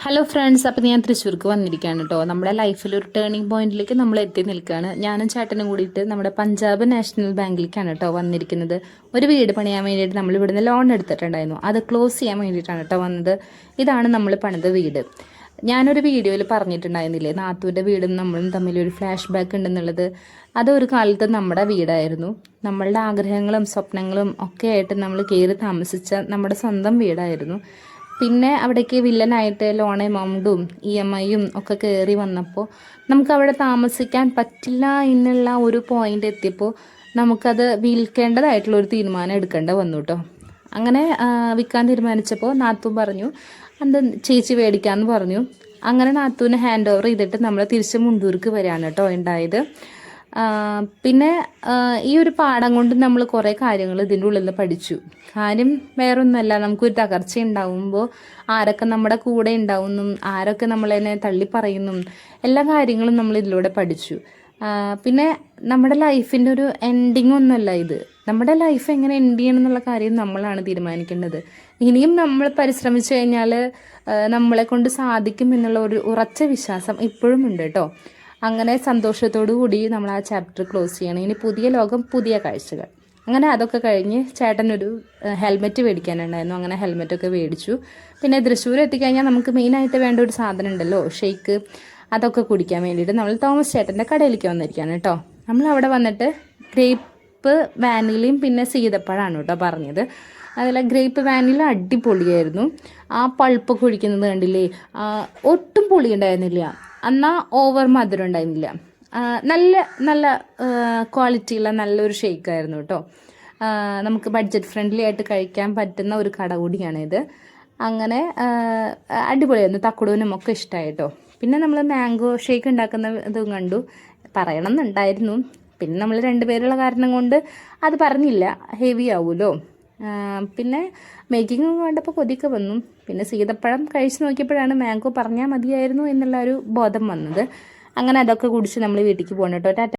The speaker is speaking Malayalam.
ഹലോ ഫ്രണ്ട്സ്, അപ്പോൾ ഞാൻ തൃശ്ശൂർക്ക് വന്നിരിക്കുകയാണ് കേട്ടോ. നമ്മുടെ ലൈഫിൽ ഒരു ടേണിംഗ് പോയിന്റിലേക്ക് നമ്മൾ എത്തി നിൽക്കുകയാണ്. ഞാനും ചേട്ടനും കൂടിയിട്ട് നമ്മുടെ പഞ്ചാബ് നാഷണൽ ബാങ്കിലേക്കാണ് കേട്ടോ വന്നിരിക്കുന്നത്. ഒരു വീട് പണിയാൻ വേണ്ടിയിട്ട് നമ്മൾ ഇവിടുന്ന് ലോൺ എടുത്തിട്ടുണ്ടായിരുന്നു. അത് ക്ലോസ് ചെയ്യാൻ വേണ്ടിയിട്ടാണ് കേട്ടോ വന്നത്. ഇതാണ് നമ്മൾ പണിത വീട്. ഞാനൊരു വീഡിയോയിൽ പറഞ്ഞിട്ടുണ്ടായിരുന്നില്ലേ, നാത്തൂൻ്റെ വീടും നമ്മളും തമ്മിലൊരു ഫ്ലാഷ് ബാക്ക് ഉണ്ടെന്നുള്ളത്. അതൊരു കാലത്ത് നമ്മുടെ വീടായിരുന്നു. നമ്മളുടെ ആഗ്രഹങ്ങളും സ്വപ്നങ്ങളും ഒക്കെ ആയിട്ട് നമ്മൾ കയറി താമസിച്ച നമ്മുടെ സ്വന്തം വീടായിരുന്നു. പിന്നെ അവിടേക്ക് വില്ലനായിട്ട് ലോൺ എമൗണ്ടും EMI ഒക്കെ കയറി വന്നപ്പോൾ നമുക്കവിടെ താമസിക്കാൻ പറ്റില്ല എന്നുള്ള ഒരു പോയിന്റ് എത്തിയപ്പോൾ നമുക്കത് വിൽക്കേണ്ടതായിട്ടുള്ളൊരു തീരുമാനം എടുക്കേണ്ട വന്നു കേട്ടോ. അങ്ങനെ വിൽക്കാൻ തീരുമാനിച്ചപ്പോൾ നാത്തൂൻ പറഞ്ഞു അത് ചേച്ചി മേടിക്കാമെന്ന് പറഞ്ഞു. അങ്ങനെ നാത്തൂന് ഹാൻഡ് ഓവർ ചെയ്തിട്ട് നമ്മൾ തിരിച്ച് മുണ്ടൂർക്ക് വരികയാണ് കേട്ടോ ഉണ്ടായത്. പിന്നെ ഈ ഒരു പാഠം കൊണ്ട് നമ്മൾ കുറേ കാര്യങ്ങൾ ഇതിൻ്റെ ഉള്ളിൽ നിന്ന് പഠിച്ചു. കാര്യം വേറൊന്നുമല്ല, നമുക്കൊരു തകർച്ച ഉണ്ടാവുമ്പോൾ ആരൊക്കെ നമ്മുടെ കൂടെ ഉണ്ടാവുന്നും ആരൊക്കെ നമ്മളതിനെ തള്ളിപ്പറയുന്നും എല്ലാ കാര്യങ്ങളും നമ്മൾ ഇതിലൂടെ പഠിച്ചു. പിന്നെ നമ്മുടെ ലൈഫിൻ്റെ ഒരു എൻഡിങ് ഒന്നുമല്ല ഇത്. നമ്മുടെ ലൈഫ് എങ്ങനെ എൻഡ് ചെയ്യണം എന്നുള്ള കാര്യം നമ്മളാണ് തീരുമാനിക്കേണ്ടത്. ഇനിയും നമ്മൾ പരിശ്രമിച്ചു കഴിഞ്ഞാൽ നമ്മളെ കൊണ്ട് സാധിക്കും എന്നുള്ള ഒരു ഉറച്ച വിശ്വാസം ഇപ്പോഴും ഉണ്ട് കേട്ടോ. അങ്ങനെ സന്തോഷത്തോടു കൂടി നമ്മൾ ആ ചാപ്റ്റർ ക്ലോസ് ചെയ്യണം. ഇനി പുതിയ ലോകം, പുതിയ കാഴ്ചകൾ. അങ്ങനെ അതൊക്കെ കഴിഞ്ഞ് ചേട്ടനൊരു ഹെൽമെറ്റ് മേടിക്കാനുണ്ടായിരുന്നു. അങ്ങനെ ഹെൽമെറ്റൊക്കെ മേടിച്ചു. പിന്നെ തൃശ്ശൂർ എത്തിക്കഴിഞ്ഞാൽ നമുക്ക് മെയിനായിട്ട് വേണ്ട ഒരു സാധനം ഉണ്ടല്ലോ, ഷെയ്ക്ക്. അതൊക്കെ കുടിക്കാൻ വേണ്ടിയിട്ട് നമ്മൾ തോമസ് ചേട്ടൻ്റെ കടയിലേക്ക് വന്നിരിക്കുകയാണ് കേട്ടോ. നമ്മൾ അവിടെ വന്നിട്ട് ഗ്രേപ്പ് വാനിലയും പിന്നെ സീതപ്പഴമാണ് കേട്ടോ പറഞ്ഞത്. അതിൽ ഗ്രേപ്പ് വാനില അടിപൊളിയായിരുന്നു. ആ പൾപ്പ് കുഴിക്കുന്നത് കണ്ടില്ലേ, ഒട്ടും പൊളി ഉണ്ടായിരുന്നില്ല, എന്നാൽ ഓവർ മധുരം ഉണ്ടായിരുന്നില്ല. നല്ല നല്ല ക്വാളിറ്റിയുള്ള നല്ലൊരു ഷേക്കായിരുന്നു കേട്ടോ. നമുക്ക് ബഡ്ജറ്റ് ഫ്രണ്ട്ലി ആയിട്ട് കഴിക്കാൻ പറ്റുന്ന ഒരു കട കൂടിയാണിത്. അങ്ങനെ അടിപൊളിയായിരുന്നു, തക്കുടൂനും ഒക്കെ ഇഷ്ടമായി കേട്ടോ. പിന്നെ നമ്മൾ മാംഗോ ഷേക്ക് ഉണ്ടാക്കുന്ന ഇതും കണ്ടു, പറയണം എന്നുണ്ടായിരുന്നു. പിന്നെ നമ്മൾ രണ്ടുപേരുള്ള കാരണം കൊണ്ട് അത് പറഞ്ഞില്ല, ഹെവി ആവുമല്ലോ. പിന്നെ മേക്കിംഗ് കണ്ടപ്പോൾ കൊതിയൊക്കെ വന്നു. പിന്നെ സീതപ്പഴം കഴിച്ച് നോക്കിയപ്പോഴാണ് മാംഗോ പറഞ്ഞാൽ മതിയായിരുന്നു എന്നുള്ള ഒരു ബോധം വന്നത്. അങ്ങനെ അതൊക്കെ കുടിച്ച് നമ്മൾ വീട്ടിലേക്ക് പോകണം കേട്ടോ.